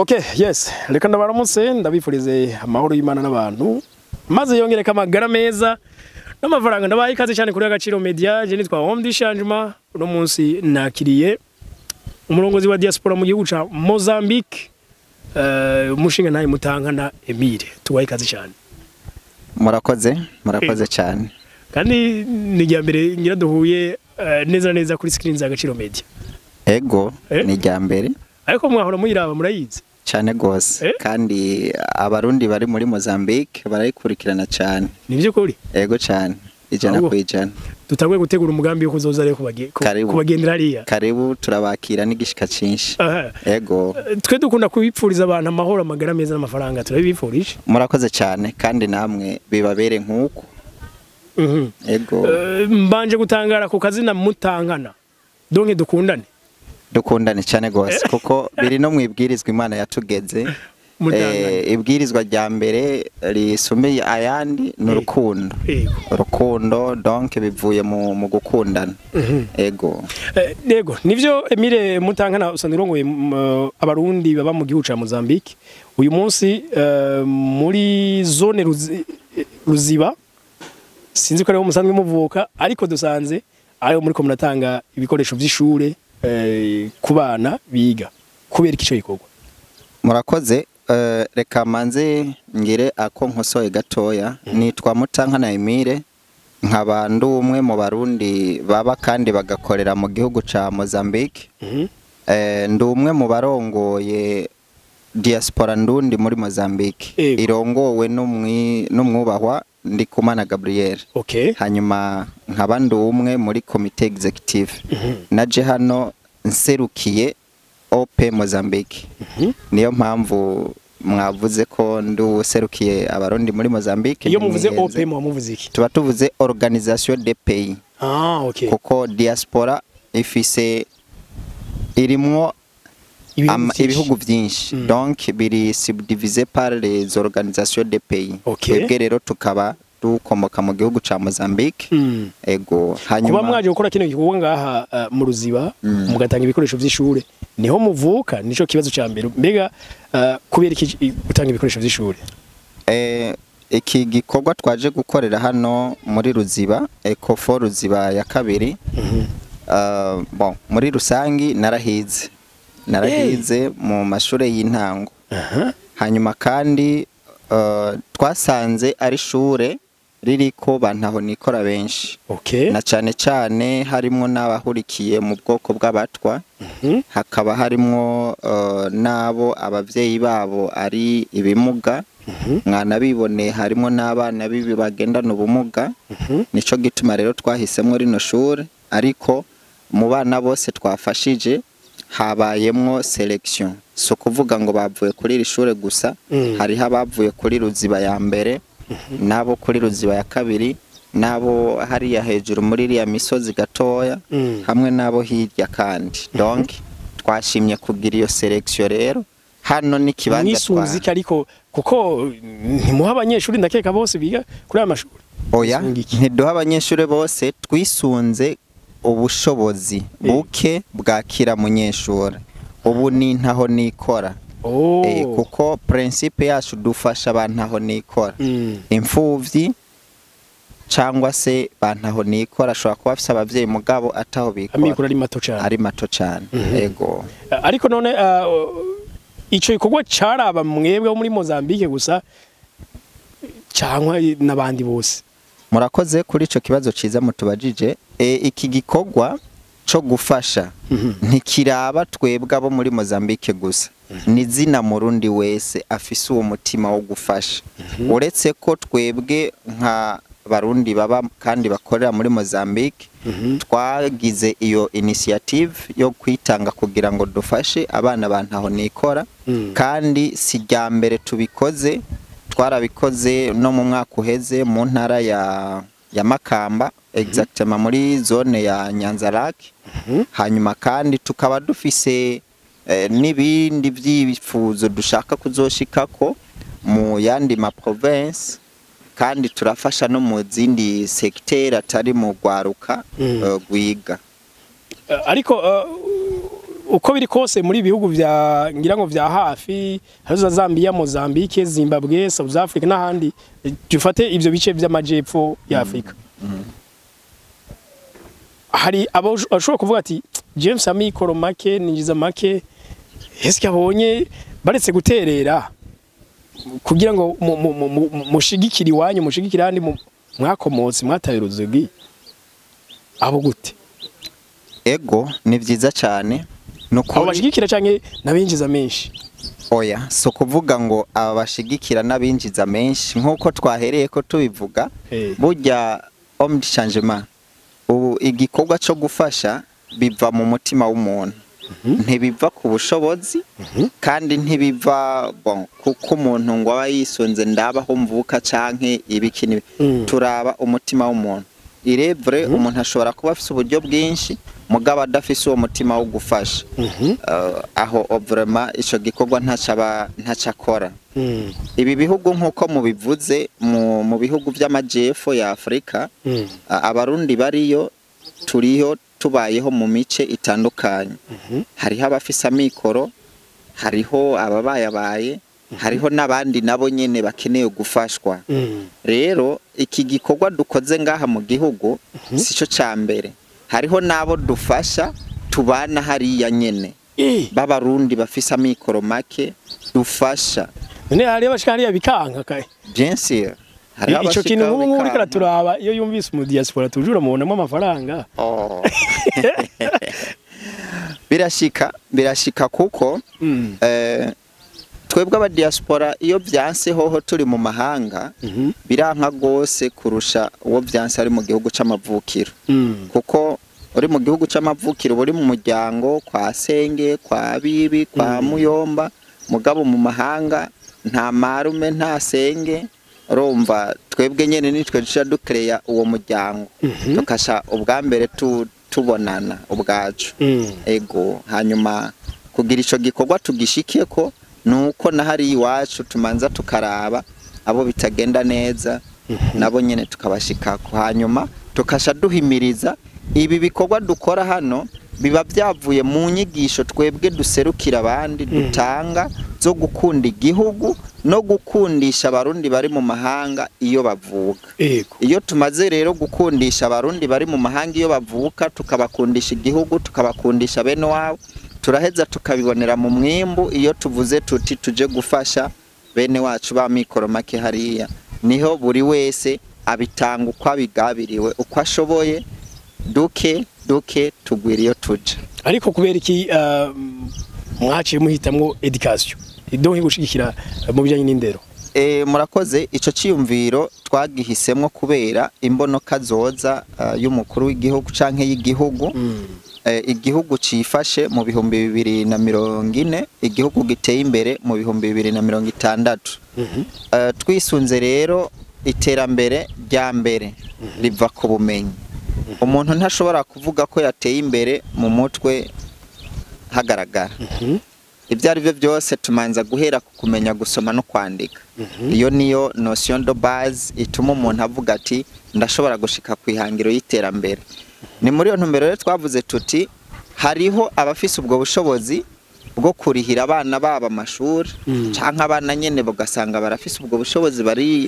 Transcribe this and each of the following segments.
Okay, yes. Reka ndabaramutse ndabifurize amahoro y'Imana n'abantu. Maze yongere kamagara meza n'amafaranga ndabaye ikaze cyane kuri Agaciro Media. Je nitwa Home Dishangement. Uno munsi nakiriye umurongozi wa diaspora mu gihugu ca Mozambique. Umushinga naye Mutankana Emile. Tuwaye ikaze cyane. Murakoze cyane. Kandi ni ryambere ngira duhuye neza kuri screen za Agaciro Media. Ego ni ryambere. Ariko mwahora muyiraba murayizi cyane gose kandi abarundi bari muri Mozambique barayikurikirana cyane. Nivyo kuri? Ego cyane. Ijana kwijana. Tutagwe gutegura umugambi wo kuzoza rero kubagendera hariya. Karibu turabakira n'igishika cinshi. Ego. Twe dukunda kubipfuriza abantu amahoro amagara meza n'amafaranga turabipfurije. Murakoze cyane kandi namwe bibabere nkuko. Ego. Mbanje gutangara ku kazina Mutankana. Donke dukundane cyane gose kuko biri no mwibwirizwa Imana yatugeze. Ibwirizwa rya mbere risumeye ayandi n'urukundo. Urukundo donc bivuye mu gukundana. Ego. Ego nivyo Emile Mutankana usanzwe urongoye abarundi baba mu gihugu ca Mozambique. Uyu munsi muri zone Ruziba sinzi ko ari umusanzwe muvuka ariko dusanze ayo muri ko muratanga ibikoresho vy'ishure ku bana biga kubera ikico gikorwa. Murakoze. Reka manze ngire ako nkosoye gatoya nitwa Mutankana Emile nk'abantu umwe mu barundi baba kandi bagakorera mu gihugu ca Mozambique. Ndi umwe mu barongoye diaspora ndundi muri Mozambique irongowe n'umwubahwa Ndikumana Gabriel. Hanyuma nk'abandi umwe muri comité executive naje hano nserukiye OP Mozambique. Niyo mpamvu mwavuze ko nduserukiye abarundi muri Mozambique. Iyo muvuze OP muvuze iki? Tuba tuvuze Organisation des Pays. Okay. Kuko diaspora ifise irimwo ibihugu byinshi. Donc biri subdivisé par les organisations des pays. Twebwe rero tukaba dukomoka mu gihugu ca Mozambique. Ego. Hanyuma kuba mwaje gukora kino gikorwa ngaha mu Ruziba mugatanga ibikoresho vy'ishure niho muvuka nico kibazo ca mbere. Mbega kubera iki gutanga ibikoresho vy'ishure? Iki gikorwa twaje gukorera hano muri Ruziba Ecofo Ruziba ya kabiri. Bon muri rusangi narahize mu mashure y'intango. Hanyuma kandi twasanze ari shure ririko bantaho nikora benshi. Na cyane harimo n'abahurikiye mu bwoko bw'abatwa. Hakaba harimo nabo abavyeyi babo ari ibimuga. Mwana bibone harimo n'abana bibi bagendana ubumuga. Nico gituma rero twahisemo rino shure ariko mu bana bose twafashije habayemwo selection. So kuvuga ngo bavuye kuri iri shure gusa hari habavuye kuri Ruziba ya mbere nabo kuri Ruziba ya kabiri nabo hariya hejuru muri iriya misozi gatoya hamwe nabo hirya kandi. Donc twashimye kugira iyo selection rero hano ni kibanza nisunzi ariko kuko ntimuha abanyeshuri ndakeka bose biga kuri aya mashuri. Oya ntiduha abanyeshuri bose twisunze ubushobozi buke bwakira munyeshuri. Ubu ni ntaho nikora. Kuko principe yacu dufasha abantu aho nikora. Imfuvyi cyangwa se bantaho nikora ashobora kuba afise abavyeyi mugabo ataho bikora. Amikura ari mato cyane. Ego. Ariko none ico gikorwa caraba mwebwe muri Mozambique gusa cyangwa nabandi bose? Murakoze kuri ico kibazo ciza mutubajije. Iki gikorwa co gufasha ntikiraba twebwe abo muri Mozambique gusa. Ni zina murundi wese afise uwo mutima wo gufasha. Uretse ko twebwe nka barundi baba kandi bakorera muri Mozambique twagize iyo initiative yo kwitanga kugira ngo dufashe abana bantaho nikora. Kandi si rya mbere tubikoze, twarabikoze no mu mwaka uheze mu ntara ya Makamba exactement muri zone ya Nyanzarake. Hanyuma kandi tukaba dufise n'ibindi vyifuzo dushaka kuzoshikako mu yandi ma province kandi turafasha no mu zindi secteur atari mu gwaruka gwiga. Ariko uko biri kose muri bihugu vya ngira ngo vya hafi hazo Zambia, Mozambique, Zimbabwe, South Africa n'ahandi dufate ivyo bice vy'amajepfo ya Afrika. Hari abo ashobora kuvuga ati James amikoro make ninjiza make eske abonye baretse guterera kugira ngo mushigikira iwanyu mushigikira handi mwakomotse mwataye uruzugi abo gute? Ego ni vyiza cyane nuko abashigikira canke nabinjiza menshi. Oya so kuvuga ngo abashigikira nabinjiza menshi nkuko twahereye ko tubivuga burya homme de changement ubu igikorwa cyo gufasha biva mu mutima w'umuntu ntibiva ku bushobozi kandi ntibiva kuko umuntu ngo aba yisunze ndabaho mvuka canke ibikini turaba umutima w'umuntu irevre umuntu ashobora kuba afise uburyo bwinshi mugaba adafise uwo mutima wo gufasha aho vraiment ico gikorwa ntacakora. Ibi bihugu nkuko mubivuze mu bihugu by'amajepfo ya Afrika abarundi bariyo turiho tubayeho mu mice itandukanye hariho abafise amikoro hariho ababayabaye hariho nabandi nabo nyene bakeneye gufashwa. Rero iki gikorwa dukoze ngaha mu gihugu sico cambere hariho nabo dufasha tubana hariya nyene b'abarundi bafise amikoro make dufasha none hari abashikariya bikanka kaye bien sûr ico kintu nk'ubu uri karaturaba iyo yumvise mu diaspora tujura mubonamo amafaranga. birashika kuko twebwe aba diaspora iyo byanse hoho turi mu mahanga biranka gose kurusha uwo byanse ari mu gihugu c'amavukiro kuko uri mu gihugu c'amavukiro buri mu muryango kwa senge kwa bibi kwa muyomba mugabo mu mahanga nta marume nta senge urumva twebwe nyene nitwe duca dukereya uwo muryango tukasha ubwa mbere tubonana ubwacu ego hanyuma kugira ico gikorwa tugishikiye ko nuko nahari iwacu tumanza tukaraba abo bitagenda neza nabo nyene tukabashikako hanyuma tukasha duhimiriza ibi bikorwa dukora hano biba byavuye mu nyigisho twebwe duserukira abandi dutanga zo gukunda igihugu no gukundisha abarundi bari mu mahanga iyo bavuka. Iyo tumaze rero gukundisha abarundi bari mu mahanga iyo bavuka tukabakundisha igihugu tukabakundisha bene wabo turaheza tukabibonera mu mwimbu iyo tuvuze tuti tuje gufasha bene wacu ba mikoro make hariya niho buri wese abitanga uko abigabiriwe uko ashoboye duke tugwira iyo tuja. Ariko kubera iki mwaciye muhitamwo education idonke gushigikira mu bijanye n'indero? Murakoze ico ciyumviro twagihisemwo kubera imbonoka zoza y'umukuru w'igihugu canke y'igihugu igihugu cifashe mu bihumbi 2040 igihugu giteye imbere mu bihumbi 2060 twisunze rero iterambere rya mbere riva ku bumenyi. Umuntu ntashobora kuvuga ko yateye imbere mu mutwe hagaragara ibyo ari byo byose tumanza guhera ku kumenya gusoma no kwandika iyo niyo notion de base ituma umuntu avuga ati ndashobora gushika ku ihangiro y'iterambere. Ni muri yo ntumbero rero twavuze tuti hariho abafise ubwo bushobozi bwo kurihira abana baba amashuri canke abana nyene bugasanga barafise ubwo bushobozi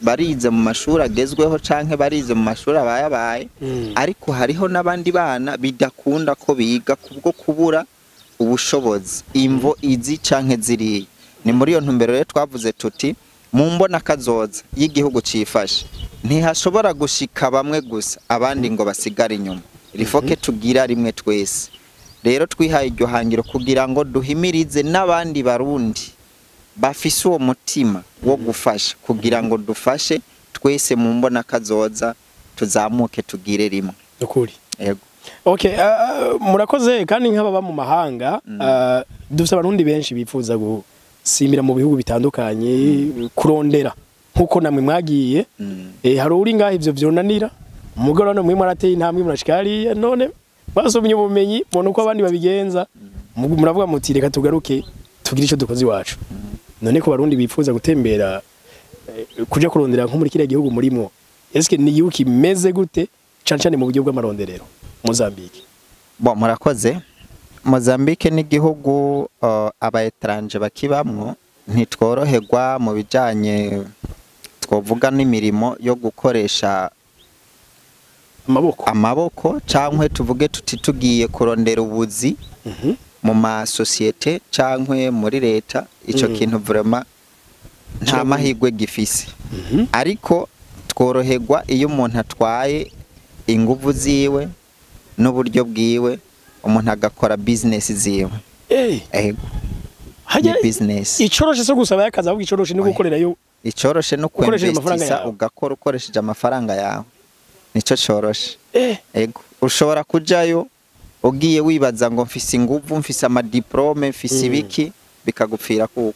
barize mu mashuri agezweho canke barize mu mashuri abayabaye ariko hariho nabandi bana bidakunda ko biga kubwo kubura ubushobozi imvo izi canke ziriye. Ni muri yo ntumbero rero twavuze tuti mu mbona kazoza y'igihugu cifashe ntihashobora gushika bamwe gusa abandi ngo basigare inyuma rifoke tugira rimwe twese. Rero twihaye iryo hangiro kugira ngo duhimirize n'abandi barundi bafise uwo mutima wo gufasha kugira ngo dufashe twese mu mbona kazoza tuzamuke tugire rimwe. Ukuri. Yego. Okay, murakoze kandi nk'ababa mu mahanga dufite abarundi benshi bifuza gusimbira mu bihugu bitandukanye kurondera nkuko namwe mwagiye hari uri ngaho ivyo vyonanira umugoro no mwimwe arateye intambwe murashikari none basomye ubumenyi bona uko abandi babigenza muravuga muti reka tugaruke tugira ico dukoze iwacu. None ko barundi bifuza gutembera kuja kurondera nko muri kiriya gihugu murimo eske ni igihugu kimeze gute cane cane mu buryo bw'amaronderero Mozambique? Murakoze Mozambique n'igihugu aba etranje bakibamwo ntitworoherwa mu bijanye twovuga n'imirimo yo gukoresha amaboko cankwe tuvuge tuti tugiye kurondera ubuzi mu ma societe cankwe muri leta ico kintu vraiment nta mahigwe gifise ariko tworoherwa iyo umuntu atwaye inguvu ziwe n'uburyo bwiwe umuntu agakora business ziwe hajya business icoroshe so gusaba yakaza ahubwo icoroshe no gukorerayo icoroshe no kwinvestisa ugakora ukoresheje amafaranga yawe nico coroshe ego ushobora kujayo ugiye wibaza ngo mfise inguvu mfise ama diplome mfise ibiki bikagupfira kuko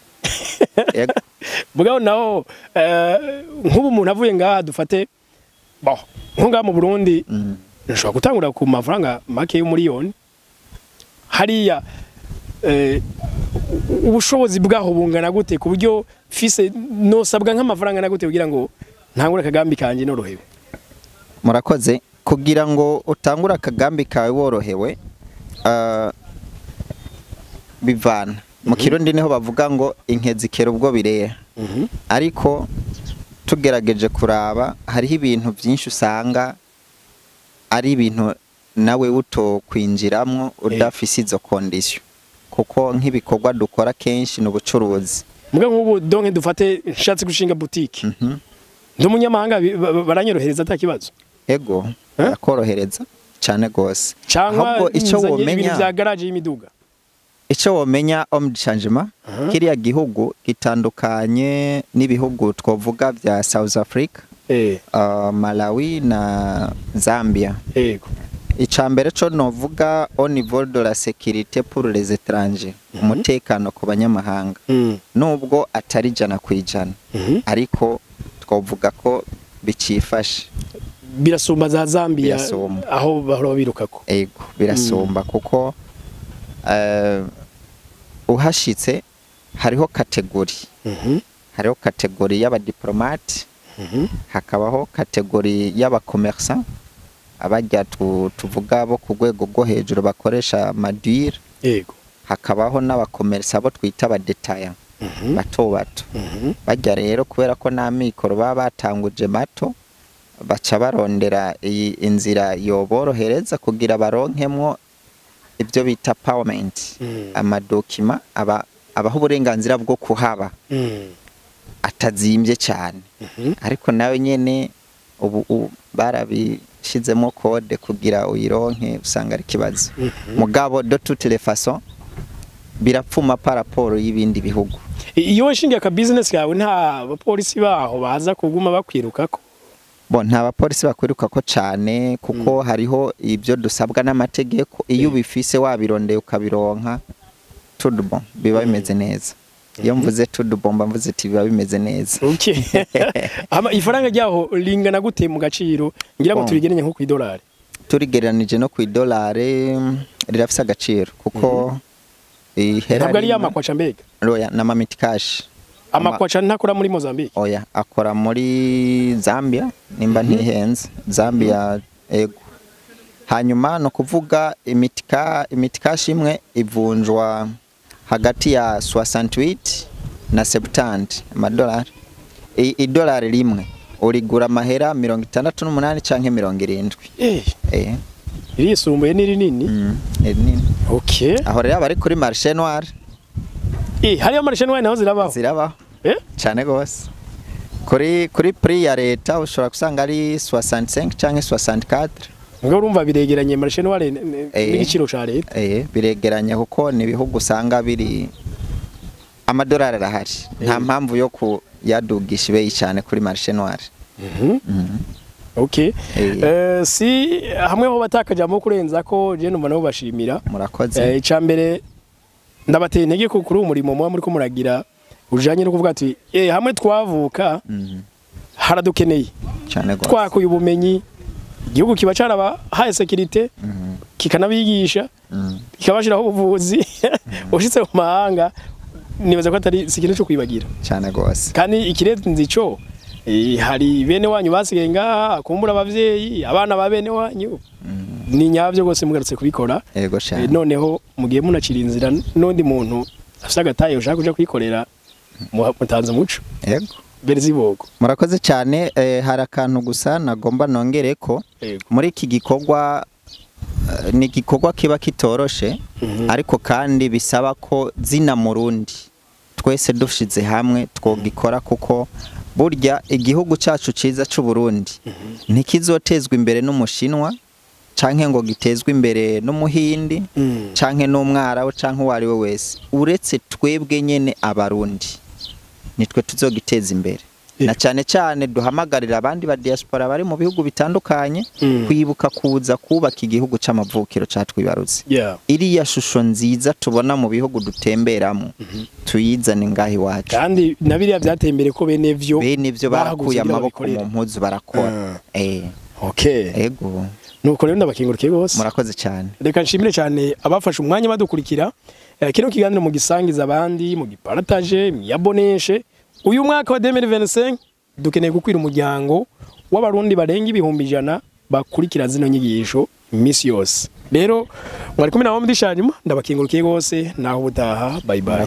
ego bugabo naho nk'ubu umuntu avuye ngaha dufate nko mu Burundi nshobora gutangura ku mafaranga make y'umuriyoni hariya ubushobozi bwaho bungana gute ku buryo fise nosabwa nk'amafaranga na gute kugira ngo ntangure akagambi kanje norohewe murakoze kugira ngo utangure akagambi kawe worohewe bivana mu Kirundi niho bavuga ngo inkezi kera ubwo bireha ariko tugerageje kuraba hariho ibintu byinshi usanga ari ibintu nawe utokwinjiramwo udafise izo condition kuko nk'ibikorwa dukora kenshi n'ubucuruzi muga nk'ubu donke dufate nshatse gushinga boutique ndi umunyamahanga baranyorohereza atakibazo ego akorohereza cyane gose ahubwo ico womenya bya garage y'imiduga ico womenya changement kiriya gihugu gitandukanye n'ibihugu twovuga vya South Africa Malawi na Zambia ego icambere co novuga au niveau de la sécurité pour les étrangers umutekano ku banyamahanga nubwo atari jana kwijana ariko twovuga ko bicifashe birasumba za Zambia aho bahora birukako ego birasumba kuko uhashitse hariho kategori hariho kategori y'abadiplomate hakabaho kategori y'abakomerçant abajya tuvuga bo ku rwego rwo hejuru bakoresha maduire yego hakabaho n'abakomerçant abo twita abadetaya bato bato bajya rero kubera ko nta mikoro baba batanguje mato baca barondera iyi inzira yoborohereza kugira baronkemwo ibyo bita payment amadokima abaho uburenganzira bwo kuhaba atazimbye cyane ariko nawe nyene ubu barabishizemo code kugira uyironke usanga ari kibazo mugabo de toutes les façons birapfuma par rapport y'ibindi bihugu iyo washingiye ka business yawe nta bapolisi baho baza kuguma bakwirukako nta bapolisi bakwirukako cyane kuko hariho ibyo dusabwa n'amategeko iyo ubifise wabirondeye ukabironka tout bon biba bimeze neza iyo mvuze tout bon mvuze ati biba bimeze neza okay ifaranga ryaho lingana gute mu gaciro ngira ngo turigeranye nko ku $, turigeranije no ku $, rirafise agaciro kuko ntabwo ari yamakwaca mbega roya na mamiti cash amakwaca ntakora muri Mozambique oya akora muri Zambia nimba ntihenze Zambia ego hanyuma no kuvuga imiti cash imwe ivunjwa hagati ya 68 na 70 amadolari $1 rimwe urigura mahera 68 canke 70 irisumbuye ni rinini rinini okay aho rero bari kuri marché noir hariyo marché noir naho zirabaho cyane gose kuri prix ya leta ushobora kusanga ari 65 canke 64 ngo urumva biregeranye marché noir n'igiciro ca leta biregeranye kuko ni bihugu usanga biri amadolari arahari nta mpamvu yo kuyadugisha ibe cyane kuri marché noir okay si hamwe ho batakajamo kurenza ko je numva nabo bashimira murakoze icambere ndabateye intege ko kuri umurimo muba muri ko muragira ujanye no kuvuga ati hamwe twavuka haradukeneye cyane gose twakuye ubumenyi igihugu kiba caraba haye sécurité kikanabigisha kikabashiraho ubuvuzi ushitse mu mahanga nibaza ko atari ikintu cyo kwibagira cyane gose kandi ikirenze ico hari bene wanyu basigaye ngaha kumbura abavyeyi abana ba bene wanyu ni nyavyo gose mugarutse kubikora yego cyane noneho mugiye munacira inzira n'undi muntu afite agataye ushaka kuja kwikorera mutanze muco yego Berziboko murakoze cyane hari akantu gusa nagomba nongere ko muri iki gikorwa ni igikorwa kiba kitoroshe ariko kandi bisaba ko zina murundi twese dushize hamwe twogikora kuko burya igihugu cyacu ciza cy'u Burundi ntikizotezwa imbere n'umushinwa canke ngo gitezwe imbere n'umuhindi canke n'umwarabu canke uwari we wese uretse twebwe nyene abarundi nitwe tuzogiteza imbere na cyane cyane duhamagarira abandi ba diaspora bari mu bihugu bitandukanye kwibuka kuza kubaka igihugu c'amavukiro catwibarutse iriya shusho nziza tubona mu bihugu dutemberamo tuyizane ngahi wacu kandi nabiriya byatembere ko bene vyo barakuye amaboko mu mpuzu barakora okay ego nuko rero ndabakingurukiye gose murakoze cyane reka nshimire cyane abafashe umwanya badukurikira kino kiganiro mu gisangiza abandi mu gipartage yaboneshe uyu mwaka wa 2025 dukeneye gukwira umuryango w'abarundi barenga 100,000 bakurikira zino nyigisho imisi yose rero mwari kumwe nawo mudishanyuma ndabakingurukiye gose naho butaha bye bye.